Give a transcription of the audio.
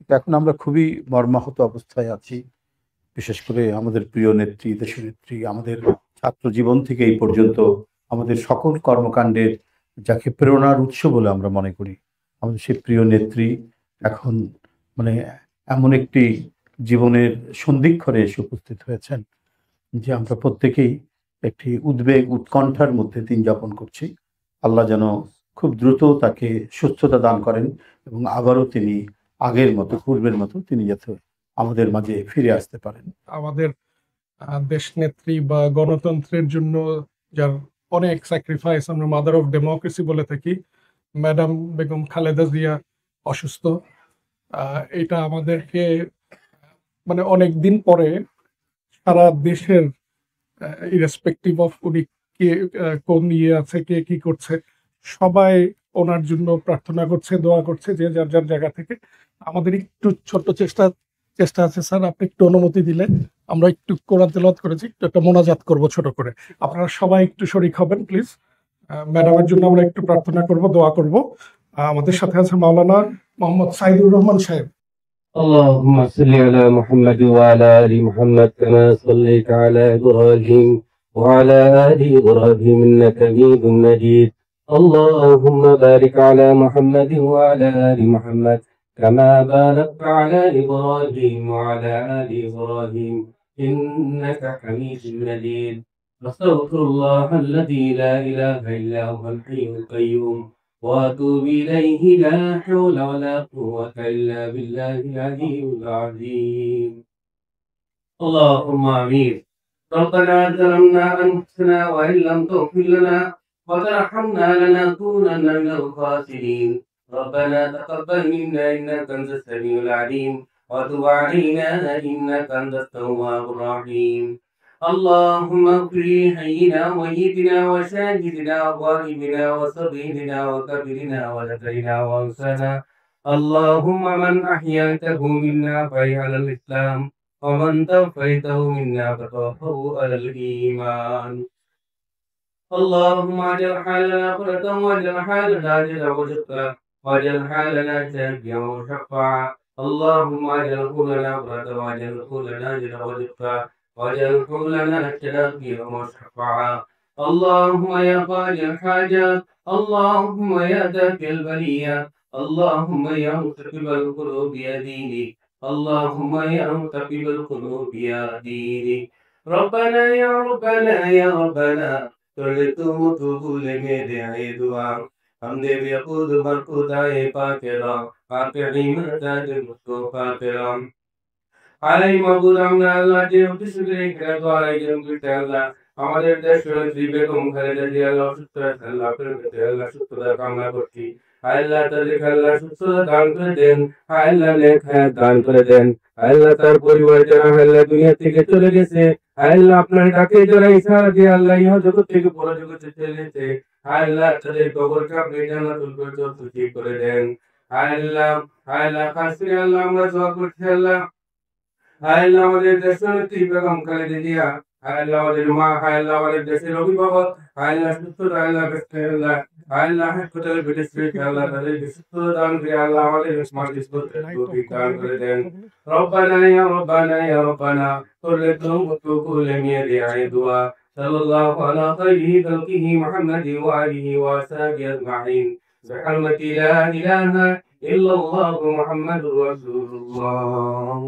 এখন আমরা খুবই মর্মাহত অবস্থায় আছি। বিশেষ করে আমাদের প্রিয় নেত্রী, দেশনেত্রী, আমাদের ছাত্র জীবন থেকে এই পর্যন্ত আমাদের সকল কর্মকাণ্ডের যাকে প্রেরণার উৎস বলে আমরা মনে করি, আমাদের সেই প্রিয় নেত্রী এখন মানে এমন একটি জীবনের সন্ধিক্ষণে এসে উপস্থিত হয়েছেন যে আমরা প্রত্যেকেই একটি উদ্বেগ, উৎকণ্ঠার মধ্যে দিন যাপন করছি। আল্লাহ যেন খুব দ্রুত তাকে সুস্থতা দান করেন এবং আবারও তিনি আগের মতো, পূর্বের মতো তিনি যাতে আমাদের মাঝে ফিরে আসতে পারেন। আমাদের দেশ নেত্রী বা গণতন্ত্রের জন্য যার অনেক স্যাক্রিফাইস, আমরা মাদার অফ ডেমোক্রেসি বলে থাকি, ম্যাডাম বেগম খালেদা জিয়া অসুস্থ। এটা আমাদেরকে মানে অনেক দিন পরে সারা দেশের ইরেসপেক্টিভ অফ উনি কে কোন ইয়ে আছে, কে কি করছে, সবাই ওনার জন্য প্রার্থনা করছে, দোয়া করছে, যে যার যার জায়গা থেকে। আমাদের একটু ছোট্ট চেষ্টা আছে স্যার, আপনি একটু অনুমতি দিলে আমরা একটু কোরআন তেলাওয়াত করেছি, একটু একটা মোনাজাত করব ছোট করে। আপনারা সবাই একটু শরীক হবেন প্লিজ। ম্যাডামের জন্য আমরা একটু প্রার্থনা করব, দোয়া করব। আমাদের সাথে আছে মাওলানা মোহাম্মদ সাইদুর রহমান সাহেব। اللهم صل على محمد وعلى آل محمد كما صليت على إبراهيم وعلى آل إبراهيم إنك حميد مجيد. اللهم بارك على محمد وعلى آل محمد كما باركت على إبراهيم وعلى آل إبراهيم إنك حميد مجيد. أستغفر الله الذي لا إله إلا هو الحي القيوم وأتوب إليه لا حول ولا قوة إلا بالله العلي العظيم. اللهم آمين. ربنا ظلمنا أنفسنا وإن لم تغفر لنا وترحمنا لنكونن من الخاسرين. ربنا تقبل منا إنك أنت السميع العليم وتب علينا إنك أنت التواب الرحيم. اللهم اغفر لحينا وميتنا وشاهدنا وغائبنا وصغيرنا وكبرنا وذكرنا وانسانا. اللهم من احييته منا فحي على الاسلام ومن توفيته منا فتوفه على الايمان. اللهم اجعل حالنا قرة واجعل حالنا اجلا وشكرا واجعل حالنا شافيا وشفعا. اللهم اجعل حولنا قرة واجعل حولنا اجلا وشكرا واجعل حولنا شافيا وشفعا. اللهم يا قاضي الحاجات، اللهم يا دافع البليات، اللهم يا مقلب القلوب يا ديني، اللهم يا مقلب القلوب يا ديني. ربنا يا ربنا يا ربنا تريتم تقول ميدعي دعاء हमदे बेखुद बरखुदाए पाकेराम पाकेरी मदाद मुस्तफा केराम আলাই মাহবুব আমরা আল্লাহ যে অতিশুদ্ধ করে দোয়াই যেন করতে আল্লাহ আমাদের দেশের শ্রী বেগম খালেদা জিয়া আল্লাহ সুস্থ আল্লাহ পেতে আল্লাহ সুস্থতা কামনা করছি। আল্লাহ তাদের আল্লাহ সুস্থতা দান করে দেন, আল্লাহ নেক হায়াত দান করে দেন। আল্লাহ তার পরিবার যারা আল্লাহ দুনিয়া থেকে চলে গেছে, আল্লাহ আপনার ডাকে যারা ইশারা দিয়ে আল্লাহ ইহা জগৎ থেকে পর জগতে চলে গেছে, আল্লাহ তাদের কবরকে আপনি জান্নাতুল ফেরদৌস নসিব করে দেন। আল্লাহ আল্লাহ খাস করে আল্লাহ আমরা দোয়া করছি আল্লাহ আল্লাহ আমাদের দেশের নেত্রী বেগম খালেদা জিয়া, আল্লাহ আমাদের মা, আল্লাহ আমাদের দেশের অভিভাবক, আল্লাহ সুস্থতা আল্লাহ বেঁচে আল্লাহ আল্লাহ হাসপাতালে বেঁচে আল্লাহ তাদেরকে সুস্থতা দান করে আল্লাহ আমাদের সমাজকে তৌফিক দান করে দেন। রব্বানা ইয়া রব্বানা ইয়া রব্বানা কুল্লুকুম কুল মিয়াদি দুআ সাল্লাল্লাহু আলা খাইরি খালকিহি মুহাম্মাদি ওয়া আলিহি ওয়া সাহবিহি আজমাইন বিরহমাতি লা ইলাহা ইল্লাল্লাহু মুহাম্মাদুর রাসূলুল্লাহ।